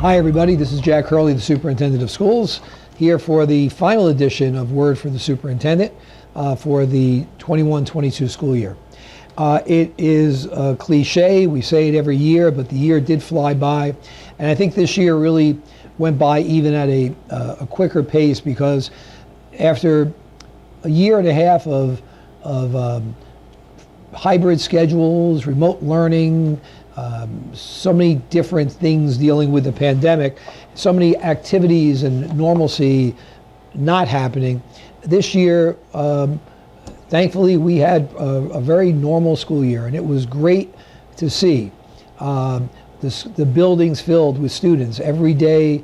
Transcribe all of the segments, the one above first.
Hi everybody, this is Jack Hurley, the Superintendent of Schools, here for the final edition of Word for the Superintendent for the 21-22 school year. It is a cliche, we say it every year, but the year did fly by, and I think this year really went by even at a quicker pace, because after a year and a half of hybrid schedules, remote learning, so many different things dealing with the pandemic, so many activities and normalcy not happening. This year, thankfully, we had a very normal school year, and it was great to see the buildings filled with students every day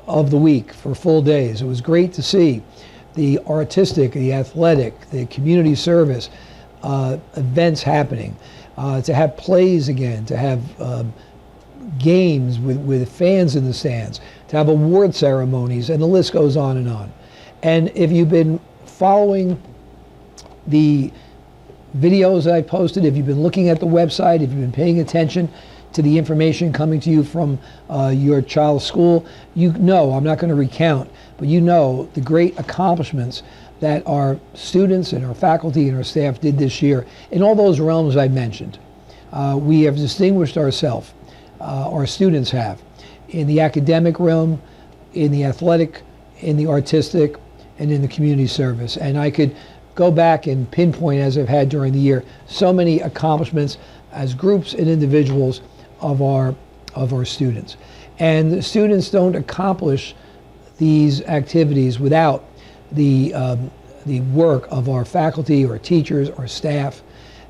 of the week for full days. It was great to see the artistic, the athletic, the community service events happening. To have plays again, to have games with fans in the stands, to have award ceremonies, and the list goes on and on. And if you've been following the videos I posted, if you've been looking at the website, if you've been paying attention to the information coming to you from your child's school, you know, I'm not going to recount, but you know the great accomplishments that our students and our faculty and our staff did this year in all those realms I mentioned. We have distinguished ourselves, our students have, in the academic realm, in the athletic, in the artistic, and in the community service. And I could go back and pinpoint, as I've had during the year, so many accomplishments as groups and individuals of our students. And the students don't accomplish these activities without the work of our faculty, our teachers, our staff.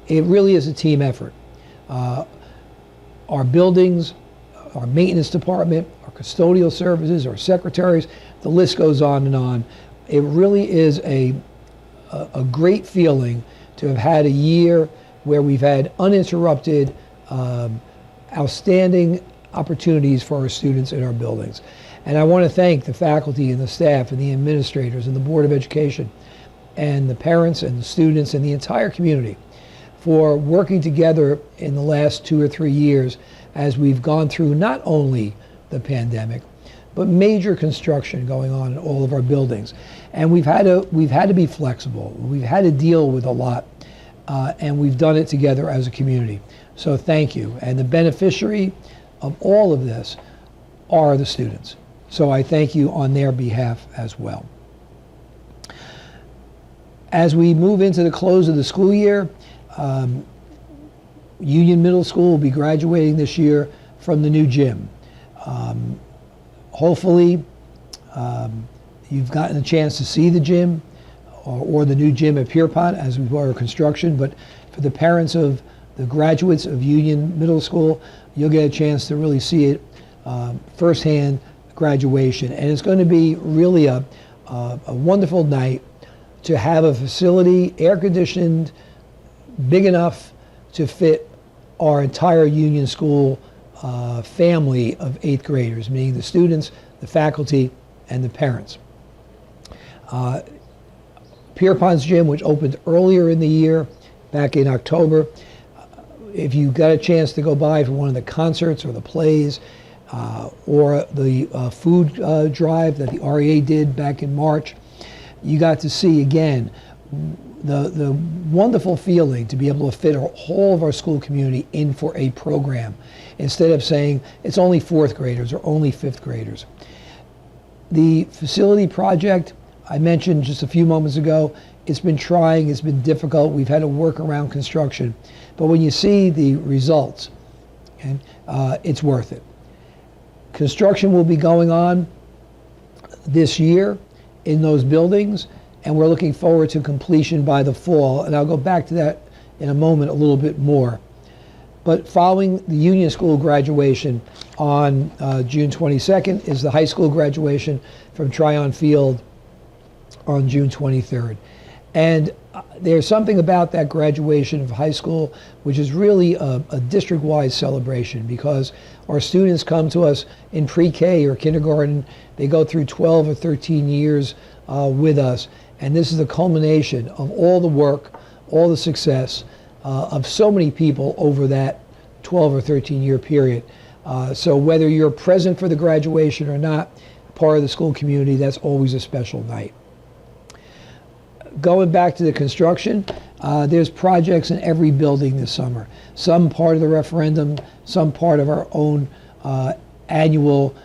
It really is a team effort. Our buildings, our maintenance department, our custodial services, our secretaries, the list goes on and on. It really is a great feeling to have had a year where we've had uninterrupted, outstanding opportunities for our students in our buildings. And I want to thank the faculty and the staff and the administrators and the Board of Education and the parents and the students and the entire community for working together in the last 2 or 3 years as we've gone through not only the pandemic, but major construction going on in all of our buildings. And we've had to be flexible. We've had to deal with a lot, and we've done it together as a community. So thank you. And the beneficiary of all of this are the students. So I thank you on their behalf as well. As we move into the close of the school year, Union Middle School will be graduating this year from the new gym. Hopefully, you've gotten a chance to see the gym or the new gym at Pierpont as we were construction, but for the parents of the graduates of Union Middle School, you'll get a chance to really see it firsthand, graduation. And it's going to be really a wonderful night to have a facility, air-conditioned, big enough to fit our entire Union School family of 8th graders, meaning the students, the faculty, and the parents. Pierpont's gym, which opened earlier in the year, back in October, if you got a chance to go by for one of the concerts or the plays, or the food drive that the REA did back in March, you got to see again the wonderful feeling to be able to fit a whole of our school community in for a program, instead of saying it's only 4th graders or only 5th graders. The facility project I mentioned just a few moments ago, it's been trying, it's been difficult, we've had to work around construction, but when you see the results, okay, it's worth it. Construction will be going on this year in those buildings, and we're looking forward to completion by the fall, and I'll go back to that in a moment a little bit more. But following the Union School graduation on June 22nd is the high school graduation from Tryon Field on June 23rd. And there's something about that graduation of high school which is really a district-wide celebration, because our students come to us in pre-K or kindergarten. They go through 12 or 13 years with us, and this is the culmination of all the work, all the success of so many people over that 12 or 13 year period. So whether you're present for the graduation or not, part of the school community, that's always a special night. Going back to the construction, there's projects in every building this summer. Some part of the referendum, some part of our own annual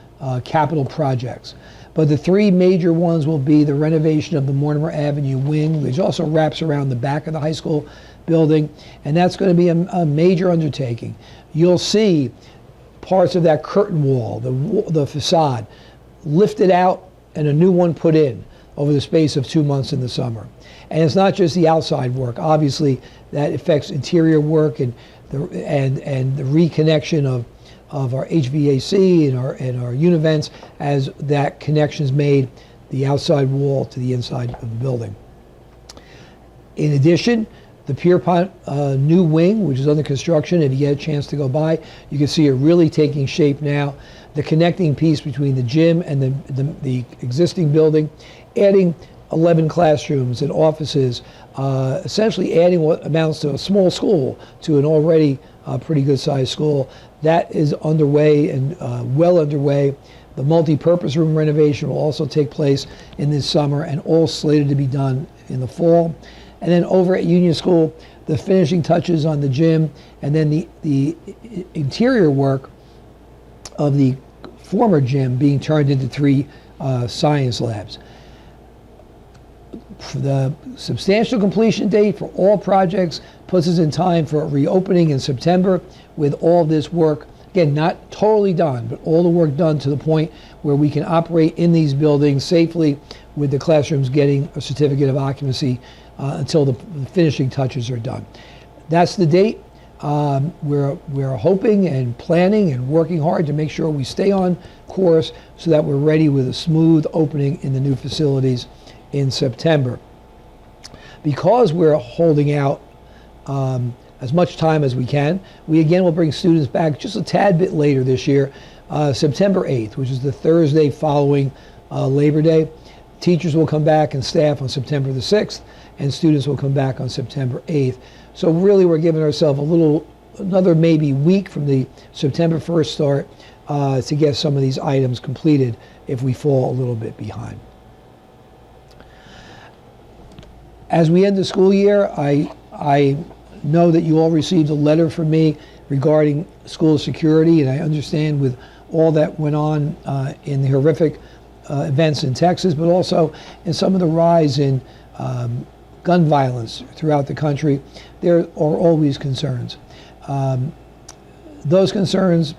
capital projects. But the three major ones will be the renovation of the Mortimer Avenue wing, which also wraps around the back of the high school building, and that's going to be a major undertaking. You'll see parts of that curtain wall, the facade, lifted out and a new one put in over the space of 2 months in the summer. And it's not just the outside work. Obviously, that affects interior work and the reconnection of our HVAC and our univents as that connection is made, the outside wall to the inside of the building. In addition, the Pierpont new wing, which is under construction, if you get a chance to go by, you can see it really taking shape now. The connecting piece between the gym and the existing building, adding 11 classrooms and offices, essentially adding what amounts to a small school to an already pretty good sized school. That is underway and well underway. The multi-purpose room renovation will also take place in this summer and all slated to be done in the fall. And then over at Union School, the finishing touches on the gym and then the interior work of the former gym being turned into 3 science labs. The substantial completion date for all projects puts us in time for a reopening in September with all this work, again, not totally done, but all the work done to the point where we can operate in these buildings safely with the classrooms getting a certificate of occupancy until the finishing touches are done. That's the date. We're hoping and planning and working hard to make sure we stay on course so that we're ready with a smooth opening in the new facilities in September. Because we're holding out as much time as we can, we again will bring students back just a tad bit later this year, September 8th, which is the Thursday following Labor Day. Teachers will come back and staff on September the 6th, and students will come back on September 8th. So really we're giving ourselves another maybe week from the September 1st start to get some of these items completed if we fall a little bit behind. As we end the school year, I know that you all received a letter from me regarding school security, and I understand with all that went on in the horrific events in Texas, but also in some of the rise in gun violence throughout the country, there are always concerns. Those concerns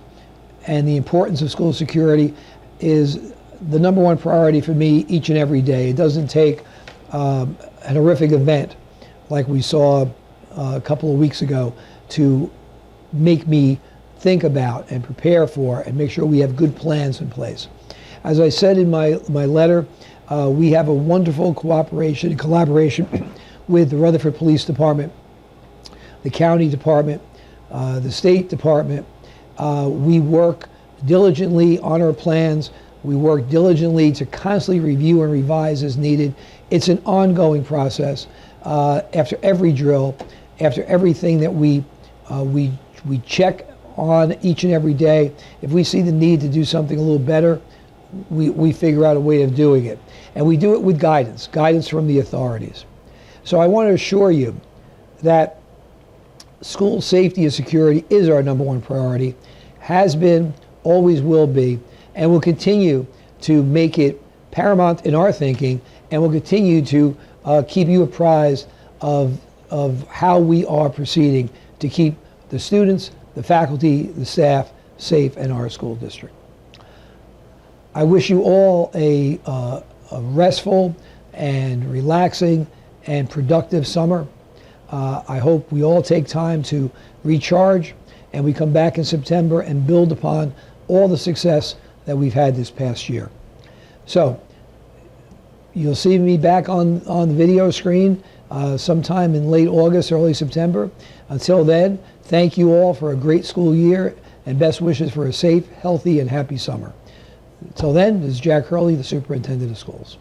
and the importance of school security is the number one priority for me each and every day. It doesn't take an horrific event like we saw a couple of weeks ago to make me think about and prepare for and make sure we have good plans in place. As I said in my letter, we have a wonderful cooperation and collaboration with the Rutherford Police Department, the County Department, the State Department. We work diligently on our plans. We work diligently to constantly review and revise as needed. It's an ongoing process. After every drill, after everything that we check on each and every day, if we see the need to do something a little better, we figure out a way of doing it. And we do it with guidance from the authorities. So I want to assure you that school safety and security is our number one priority, has been, always will be, and will continue to make it paramount in our thinking, and will continue to keep you apprised of how we are proceeding to keep the students, the faculty, the staff safe in our school district. I wish you all a restful and relaxing and productive summer. I hope we all take time to recharge and we come back in September and build upon all the success that we've had this past year. So you'll see me back on the video screen sometime in late August, early September. Until then, thank you all for a great school year and best wishes for a safe, healthy, and happy summer. Until then, this is Jack Hurley, the Superintendent of Schools.